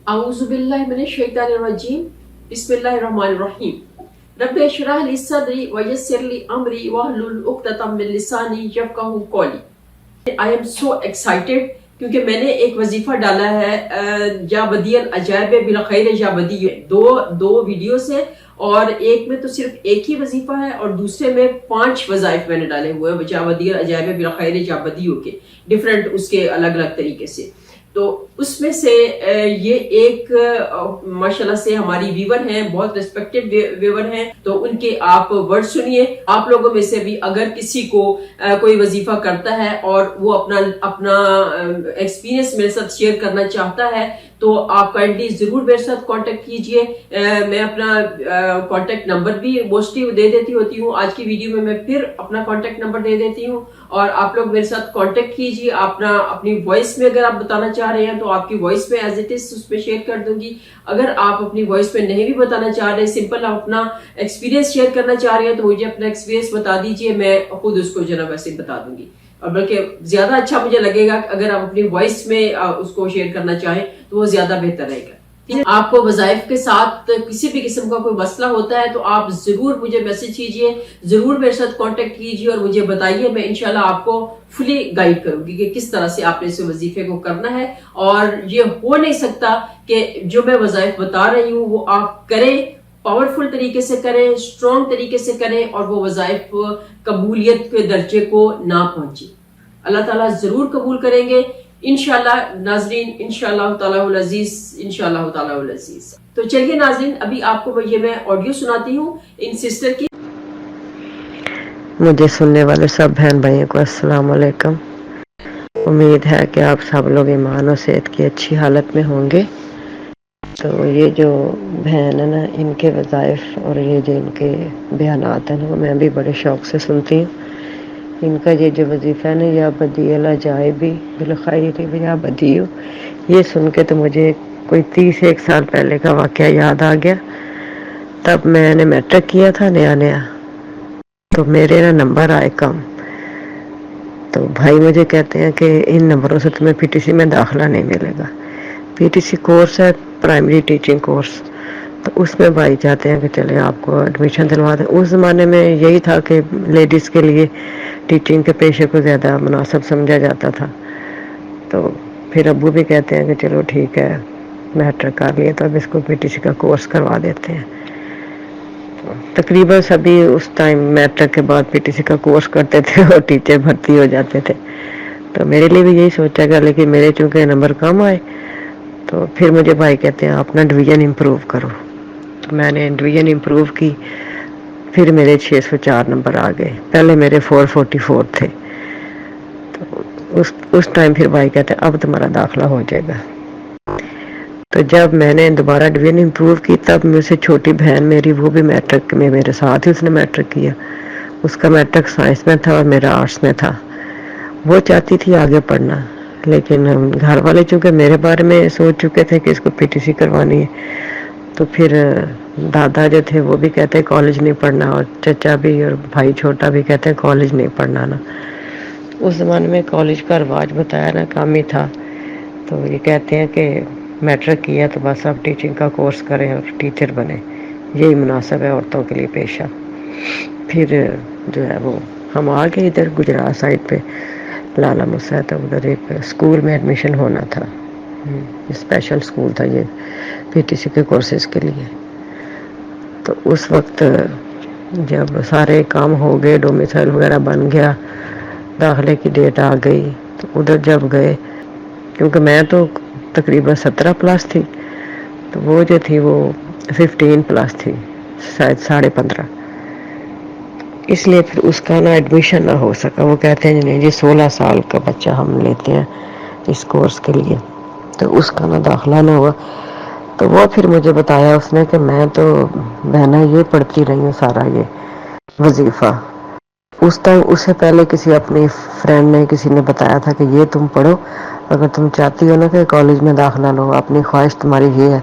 अऊज़ु बिल्लाहि मिनश शैतानिर रजीम बिस्मिल्लाहिर रहमानिर रहीम रब्बि इश्रह ली सदरी व यस्सिर ली अमरी वहलुल उक़दतम मिन लिसानी यफ़क़हू क़ौली। आई एम सो एक्साइटेड क्योंकि मैंने एक वजीफा डाला है या बदियल अजायब बिल खैर या बदी, दो वीडियोस है और एक में तो सिर्फ एक ही वजीफा है और दूसरे में 5 वज़ाइफ मैंने डाले हुए हैं या बदियल अजायब बिल खैर या बदियों के डिफरेंट उसके अलग अलग तरीके से। तो उसमें से ये एक माशाल्लाह से हमारी व्यूवर हैं, बहुत रिस्पेक्टेड व्यूवर हैं, तो उनके आप वर्ड सुनिए। आप लोगों में से भी अगर किसी को कोई वजीफा करता है और वो अपना एक्सपीरियंस मेरे साथ शेयर करना चाहता है तो आप काइंडली जरूर मेरे साथ कांटेक्ट कीजिए। मैं अपना कांटेक्ट नंबर भी मोस्टली दे देती होती हूँ, आज की वीडियो में मैं फिर अपना कांटेक्ट नंबर दे देती हूँ और आप लोग मेरे साथ कांटेक्ट कीजिए। अपनी वॉइस में अगर आप बताना चाह रहे हैं तो आपकी वॉइस में एज इट इज उसमें शेयर कर दूंगी। अगर आप अपनी वॉइस में नहीं भी बताना चाह रहे, सिंपल आप अपना एक्सपीरियंस शेयर करना चाह रहे हैं तो मुझे अपना एक्सपीरियंस बता दीजिए, मैं खुद उसको जो है वैसे बता दूंगी। और बल्कि ज्यादा अच्छा मुझे लगेगा अगर आप अपनी वॉइस में उसको शेयर करना चाहें तो वो ज्यादा बेहतर रहेगा। आपको वज़ाइफ के साथ किसी भी किस्म का कोई मसला होता है तो आप जरूर मुझे मैसेज कीजिए, जरूर मेरे साथ कांटेक्ट कीजिए और मुझे बताइए। मैं इंशाल्लाह आपको फुली गाइड करूंगी कि किस तरह से आपने इस वजीफे को करना है। और ये हो नहीं सकता कि जो मैं वज़ाइफ बता रही हूँ वो आप करें, पावरफुल तरीके से करें, स्ट्रॉन्ग तरीके से करें और वो वज़ाइफ कबूलियत के दर्जे को ना पहुंचे। अल्लाह ताला जरूर कबूल करेंगे इंशाल्लाह नाजरीन, इंशाल्लाह तालाहुल अजीज, इंशाल्लाह तालाहुल अजीज। तो चलिए नाजरीन, अभी आपको ये मैं ऑडियो सुनाती हूँ इन सिस्टर की। मुझे सुनने वाले सब बहन भाइयों को अस्सलाम वालेकुम। उम्मीद है कि आप सब लोग ईमान और सेहत की अच्छी हालत में होंगे। तो ये जो बहन है ना, इनके वज़ाइफ और ये जो इनके बयानात हैं ना, मैं भी बड़े शौक से सुनती हूँ। इनका ये जो वजीफ़ा है ना, या बदियल अजाइबी बिल खैर या बदियो, ये सुन के तो मुझे कोई 31 साल पहले का वाक़या याद आ गया। तब मैंने मैट्रिक किया था नया नया, तो मेरे ना नंबर आए कम। तो भाई मुझे कहते हैं कि इन नंबरों से तुम्हें पीटीसी में दाखिला नहीं मिलेगा। पीटीसी कोर्स है, प्राइमरी टीचिंग कोर्स, तो उसमें भाई चाहते हैं कि चले आपको एडमिशन दिलवा दें। उस ज़माने में यही था कि लेडीज़ के लिए टीचिंग के पेशे को ज़्यादा मुनासिब समझा जाता था। तो फिर अब्बू भी कहते हैं कि चलो ठीक है, मैट्रिक कर लिया तो अब इसको पीटीसी का कोर्स करवा देते हैं। तकरीबन सभी उस टाइम मैट्रिक के बाद पीटीसी का कोर्स करते थे और टीचर भर्ती हो जाते थे। तो मेरे लिए भी यही सोचा गया, लेकिन मेरे चूँकि नंबर कम आए तो फिर मुझे भाई कहते हैं अपना डिवीज़न इम्प्रूव करो। तो मैंने डिवीज़न इम्प्रूव की, फिर मेरे 604 नंबर आ गए। पहले मेरे 444 थे। तो उस टाइम फिर भाई कहते हैं अब तुम्हारा दाखिला हो जाएगा। तो जब मैंने दोबारा डिवीज़न इम्प्रूव की, तब मुझसे छोटी बहन मेरी, वो भी मैट्रिक में मेरे साथ ही उसने मैट्रिक किया। उसका मैट्रिक साइंस में था और मेरा आर्ट्स में था। वो चाहती थी आगे पढ़ना, लेकिन घर वाले चूँकि मेरे बारे में सोच चुके थे कि इसको पीटीसी करवानी है, तो फिर दादा जो थे वो भी कहते कॉलेज नहीं पढ़ना, और चचा भी और भाई छोटा भी कहते कॉलेज नहीं पढ़ना ना। उस ज़माने में कॉलेज का रिवाज बताया ना कम ही था। तो ये कहते हैं कि मैट्रिक किया तो बस आप टीचिंग का कोर्स करें और टीचर बने, यही मुनासिब है औरतों के लिए पेशा। फिर जो है वो हम आ गए इधर गुजरात साइड पे लाला मुसा, तो उधर एक स्कूल में एडमिशन होना था। स्पेशल स्कूल था ये पीटीसी के कोर्सेज के लिए। तो उस वक्त जब सारे काम हो गए, डोमिसाइल वगैरह बन गया, दाखिले की डेट आ गई, तो उधर जब गए, क्योंकि मैं तो तकरीबन 17 प्लस थी, तो वो जो थी वो 15 प्लस थी, शायद 15.5, इसलिए फिर उसका ना एडमिशन ना हो सका। वो कहते हैं नहीं जी 16 साल का बच्चा हम लेते हैं इस कोर्स के लिए, तो उसका ना दाखिला ना हुआ। तो वो फिर मुझे बताया उसने कि मैं तो बहना ये पढ़ती रही हूँ सारा ये वजीफ़ा। उस टाइम उससे पहले किसी अपनी फ्रेंड ने, किसी ने बताया था कि ये तुम पढ़ो, अगर तुम चाहती हो ना कि कॉलेज में दाखिला लो, अपनी ख्वाहिश तुम्हारी ये है,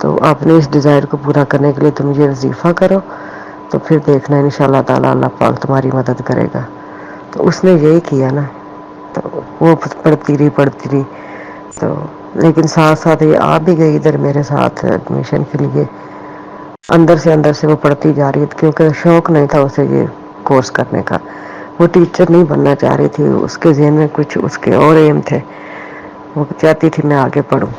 तो अपने इस डिज़ायर को पूरा करने के लिए तुम ये वजीफ़ा करो, तो फिर देखना इंशाल्लाह ताला अल्लाह पाक तुम्हारी मदद करेगा। तो उसने यही किया ना, तो वो पढ़ती रही। तो لیکن ساتھ ساتھ یہ آ بھی گئی ادھر میرے ساتھ ایڈمیشن کے لیے. اندر سے وہ پڑھتی جا رہی تھی کیونکہ شوق نہیں تھا اسے یہ کورس کرنے کا. وہ ٹیچر نہیں بننا چاہ رہی تھی, اس کے ذہن میں کچھ اس کے اور ایم تھے. وہ چاہتی تھی میں آگے پڑھوں.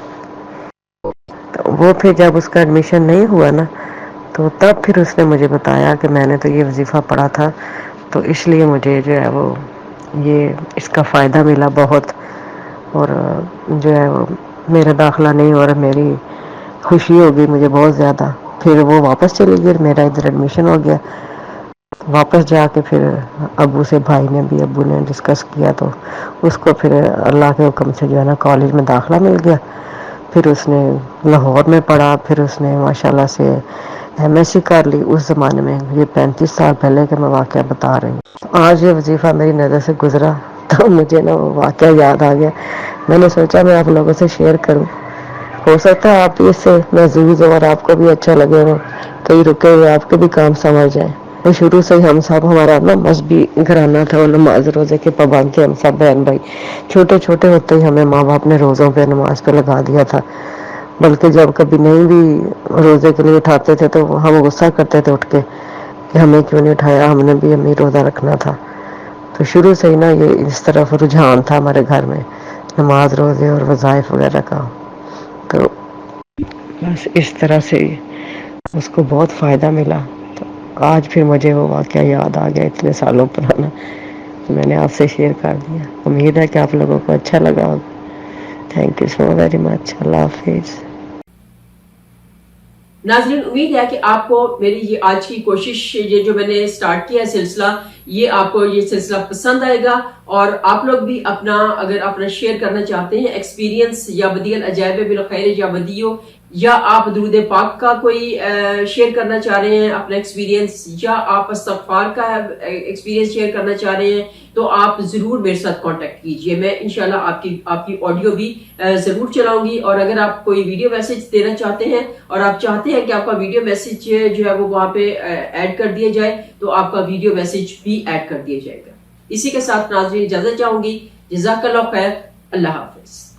تو وہ پھر جب اس کا ایڈمیشن نہیں ہوا نا, تو تب پھر اس نے مجھے بتایا کہ میں نے تو یہ وظیفہ پڑھا تھا, تو اس لیے مجھے جو ہے وہ یہ اس کا فائدہ ملا بہت. اور جو ہے وہ میرا داخلہ نہیں ہو رہا, میری خوشی ہوگی مجھے بہت زیادہ. پھر وہ واپس چلی گئی, میرا ادھر ایڈمیشن ہو گیا. واپس جا کے پھر ابو سے, ابو نے ڈسکس کیا تو اس کو پھر اللہ کے حکم سے جو ہے نا کالج میں داخلہ مل گیا. پھر اس نے لاہور میں پڑھا, پھر اس نے ماشاءاللہ سے ایم ایس سی کر لی. اس زمانے میں, یہ 35 سال پہلے کا میں واقعہ بتا رہی ہوں. آج یہ وظیفہ میری نظر سے گزرا تو مجھے نا وہ واقعہ یاد آ گیا. میں نے سوچا میں آپ لوگوں سے شیئر کروں, ہو سکتا ہے آپ اس سے محظوظ ہو اور آپ کو بھی اچھا لگے ہو, کہیں رکے ہوئے آپ کے بھی کام سمجھ جائیں. شروع سے ہی ہم سب, ہمارا نا مذہبی گھرانہ تھا, اور نماز روزے کے پابند تھے ہم سب بہن بھائی. چھوٹے چھوٹے ہوتے ہی ہمیں ماں باپ نے روزوں پہ, نماز پہ لگا دیا تھا. بلکہ جب کبھی نہیں بھی روزے کے لیے اٹھاتے تھے تو ہم غصہ کرتے تھے اٹھ کے کہ ہمیں کیوں نہیں اٹھایا, ہم نے بھی ہمیں روزہ رکھنا تھا. تو شروع سے ہی نا یہ اس طرف رجحان تھا ہمارے گھر میں, نماز روزے اور وظائف وغیرہ کا. تو بس اس طرح سے اس کو بہت فائدہ ملا. تو آج پھر مجھے وہ واقعہ یاد آ گیا اتنے سالوں پرانا, میں نے آپ سے شیئر کر دیا. امید ہے کہ آپ لوگوں کو اچھا لگا ہوگا. Thank you so very much. اللہ حافظ. ناظرین, امید ہے کہ آپ کو میری یہ آج کی کوشش, یہ جو میں نے سٹارٹ کیا ہے سلسلہ, یہ آپ کو یہ سلسلہ پسند آئے گا. اور آپ لوگ بھی اگر اپنا شیئر کرنا چاہتے ہیں ایکسپیرینس, یا بدیع العجائب بالخیر یا بدیو, یا آپ درود پاک کا کوئی شیئر کرنا چاہ رہے ہیں اپنا ایکسپیرینس, یا آپ استغفار کا ایکسپیرینس شیئر کرنا چاہ رہے ہیں, تو آپ ضرور میرے ساتھ کانٹیکٹ کیجئے. میں انشاءاللہ آپ کی آڈیو بھی ضرور چلاؤں گی. اور اگر آپ کوئی ویڈیو میسج دینا چاہتے ہیں, اور آپ چاہتے ہیں کہ آپ کا ویڈیو میسج جو ہے وہ وہاں پہ ایڈ کر دیا جائے, تو آپ کا ویڈیو میسج بھی ایڈ کر دیا جائے گا. اسی کے ساتھ ناظرین اجازت چاہوں گی. جزاک اللہ خیر. اللہ حافظ.